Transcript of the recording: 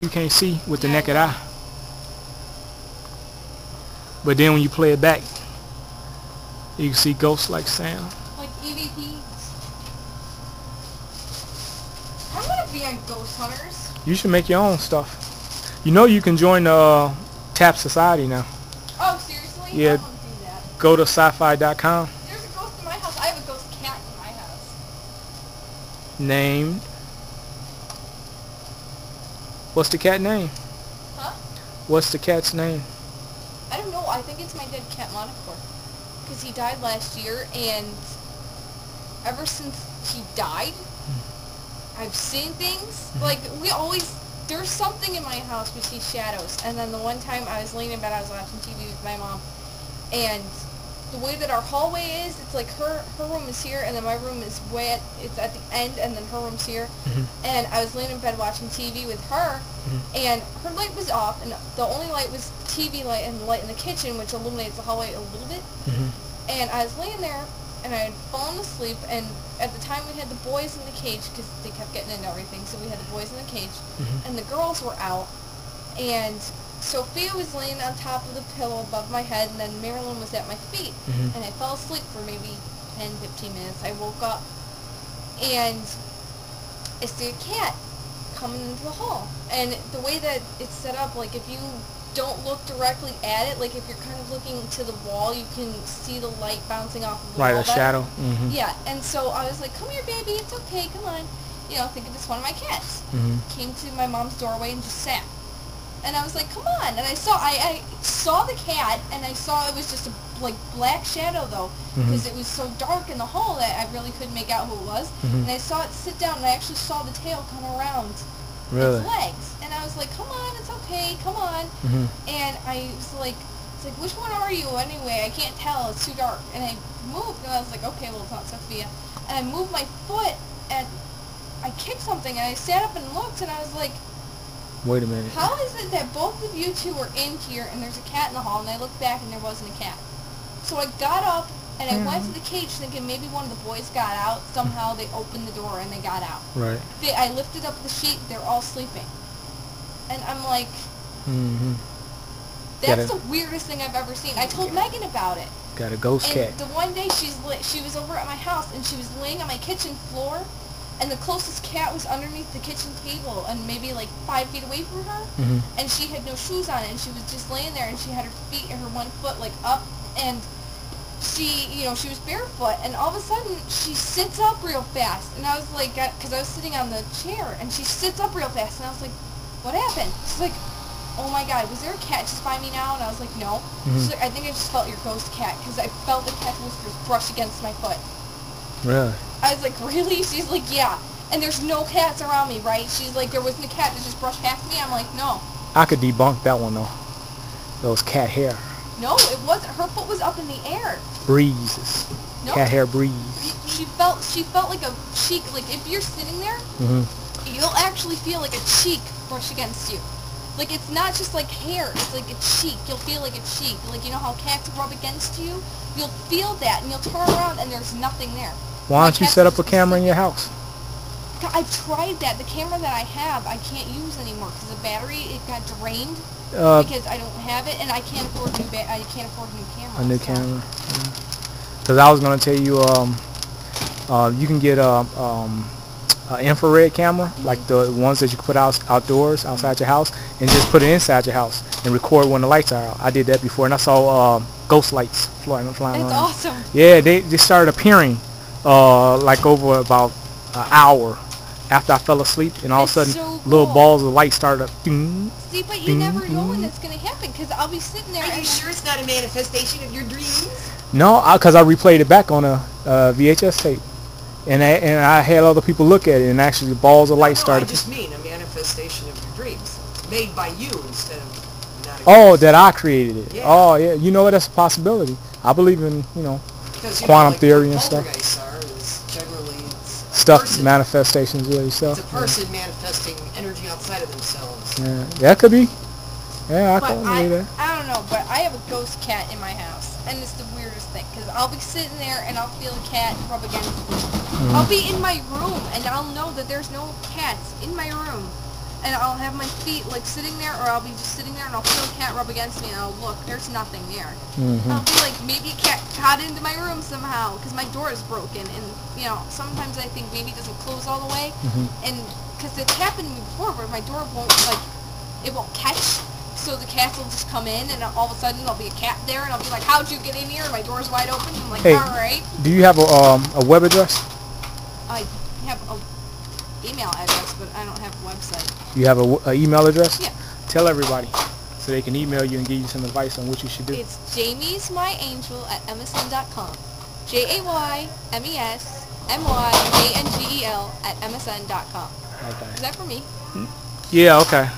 you can't see with the naked eye. But then when you play it back, you can see ghosts like Sam. Like EVPs. I want to be on Ghost Hunters. You should make your own stuff. You know you can join the TAP Society now. Oh, seriously? Yeah. I want to do that. Go to sci-fi.com. There's a ghost in my house. I have a ghost cat in my house. Named. What's the cat name? Huh? What's the cat's name? I don't know. I think it's my dead cat, Monocore. Because he died last year, and ever since he died, I've seen things. Like, there's something in my house we see shadows. And then the one time I was laying in bed, I was watching TV with my mom, and the way that our hallway is, it's like her room is here, and then my room is it's at the end, and then her room's here. And I was laying in bed watching TV with her, and her light was off, and the only light was TV light and the light in the kitchen, which illuminates the hallway a little bit. And I was laying there, and I had fallen asleep, and at the time we had the boys in the cage, because they kept getting into everything, so we had the boys in the cage, and the girls were out, and Sophia was laying on top of the pillow above my head, and then Marilyn was at my feet, and I fell asleep for maybe 10, 15 minutes. I woke up, and I see a cat coming into the hall, and the way that it's set up, like, if you don't look directly at it, like, if you're kind of looking to the wall, you can see the light bouncing off of the wall. Right, a shadow. Yeah, and so I was like, come here, baby, it's okay, come on. You know, thinking it's one of my cats. Came to my mom's doorway and just sat. And I was like, come on. And I saw the cat, and I saw it was just a, like, black shadow, though, because it was so dark in the hall that I really couldn't make out who it was. And I saw it sit down, and I actually saw the tail come around its legs. And I was like, come on, it's okay, come on. And I was like, which one are you anyway? I can't tell, it's too dark. And I moved, and I was like, okay, well, it's not Sophia. And I moved my foot, and I kicked something, and I sat up and looked, and I was like, wait a minute. how is it that both of you two are in here and there's a cat in the hall, and I looked back and there wasn't a cat? So I got up and I went to the cage thinking maybe one of the boys got out. Somehow they opened the door and they got out. Right. I lifted up the sheet, they're all sleeping. And I'm like, that's the weirdest thing I've ever seen. I told Megan about it. Got a ghost cat. And the one day she was over at my house and she was laying on my kitchen floor, and the closest cat was underneath the kitchen table and maybe like 5 feet away from her. And she had no shoes on, and she was just laying there, and she had her feet and her one foot like up, and she was barefoot, and all of a sudden she sits up real fast, and I was like, because I was sitting on the chair, and she sits up real fast, and I was like, what happened? She's like, oh my God, was there a cat just by me now? And I was like, no. She's like, I think I just felt your ghost cat, because I felt the cat whiskers brush against my foot. Really? I was like, really? She's like, yeah. And there's no cats around me, right? She's like, there wasn't a cat that just brushed past me? I'm like, no. I could debunk that one, though. Those cat hair. No, it wasn't. Her foot was up in the air. Breezes. No. Cat hair breeze. She felt like a cheek. Like, if you're sitting there, you'll actually feel like a cheek brush against you. Like, it's not just like hair. It's like a cheek. You'll feel like a cheek. Like, you know how cats rub against you? You'll feel that, and you'll turn around, and there's nothing there. Why don't you set up a camera in your house? I've tried that. The camera that I have, I can't use anymore because the battery, it got drained because I don't have it, and I can't afford a new camera. A new camera. Because I was gonna tell you, you can get an infrared camera, like the ones that you can put outdoors, outside your house, and just put it inside your house and record when the lights are out. I did that before, and I saw ghost lights flying around. That's awesome. Yeah, they started appearing like over about an hour after I fell asleep, and all of a sudden little balls of light started up. See, but you never know when that's going to happen, because I'll be sitting there. Are you sure it's not a manifestation of your dreams? No, because I replayed it back on a VHS tape, and I had other people look at it, and actually balls of light started. I just mean a manifestation of your dreams, made by you instead of not. Oh, that I created it. Yeah. Oh, yeah. You know what? That's a possibility. I believe in quantum theory and stuff. Stuff, manifestations, really stuff. It's a person manifesting energy outside of themselves. Yeah, that could be. Yeah, I can believe that. I don't know, but I have a ghost cat in my house, and it's the weirdest thing, because I'll be sitting there, and I'll feel a cat rub against me. I'll be in my room, and I'll know that there's no cats in my room, and I'll have my feet like sitting there, or I'll be just sitting there and I'll feel a cat rub against me and I'll look, there's nothing there. I'll be like, maybe a cat got into my room somehow because my door is broken, and you know, sometimes I think maybe it doesn't close all the way, and because it's happened to me before where my door won't it won't catch, so the cats will just come in and all of a sudden there'll be a cat there and I'll be like, how'd you get in here? And my door's wide open. I'm like, Hey, alright. do you have a web address? I have a email address, but I don't have a website. You have a email address? Yeah. Tell everybody so they can email you and give you some advice on what you should do. It's jamiesmyangel@msn.com. JAYMESMYANGEL@msn.com. Okay. Is that for me? Yeah, okay.